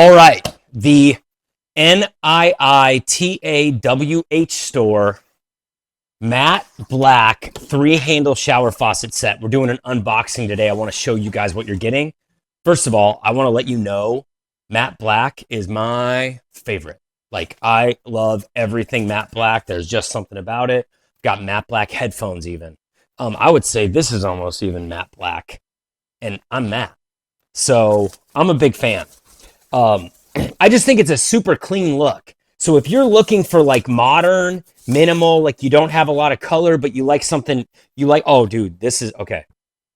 All right, the NIITAWH store matte black 3-handle shower faucet set. We're doing an unboxing today. I want to show you guys what you're getting. First of all, I want to let you know matte black is my favorite. Like, I love everything matte black. There's just something about it. Got matte black headphones even. I would say this is almost even matte black, and I'm matte. So I'm a big fan. I just think it's a super clean look. So if you're looking for like modern, minimal, like you don't have a lot of color, but you like something, you like, oh, dude, this is, okay.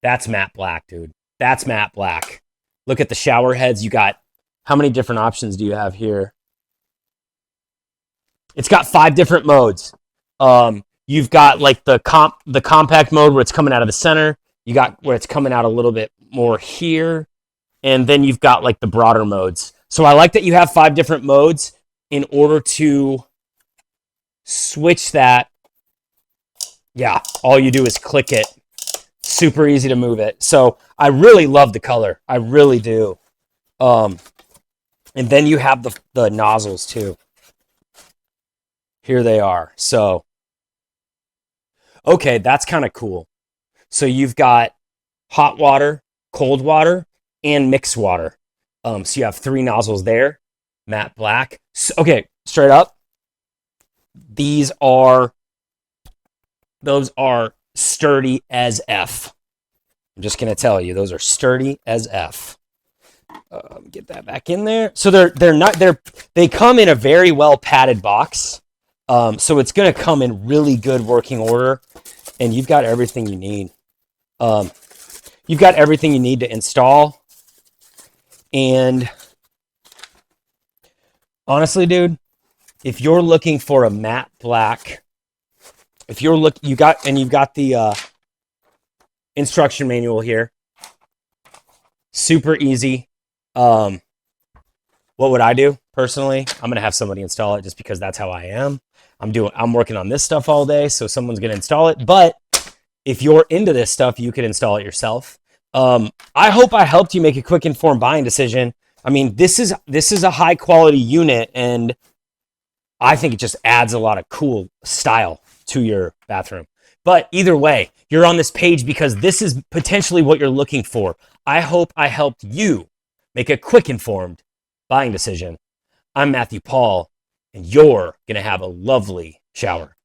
That's matte black, dude. That's matte black. Look at the shower heads. You got, how many different options do you have here? It's got 5 different modes. You've got like the compact mode where it's coming out of the center. You got where it's coming out a little bit more here. And then you've got like the broader modes. So I like that you have 5 different modes in order to switch that. Yeah, all you do is click it. Super easy to move it. So I really love the color. I really do. And then you have the nozzles too. Here they are. So, okay, that's kind of cool. So you've got hot water, cold water, and mixed water. So you have 3 nozzles there, matte black. So, okay, straight up. Those are sturdy as F. I'm just gonna tell you, those are sturdy as F. Get that back in there. So they come in a very well padded box. So it's gonna come in really good working order, and you've got everything you need. You've got everything you need to install. And honestly, dude, if you're looking for a matte black, you've got the instruction manual here. Super easy. What would I do personally? I'm gonna have somebody install it just because that's how I am. I'm working on this stuff all day, so someone's gonna install it. But if you're into this stuff, you could install it yourself. I hope I helped you make a quick, informed buying decision. I mean, this is a high quality unit, and I think it just adds a lot of cool style to your bathroom. But either way, you're on this page because this is potentially what you're looking for. I hope I helped you make a quick, informed buying decision. I'm Matthew Paul, and you're going to have a lovely shower.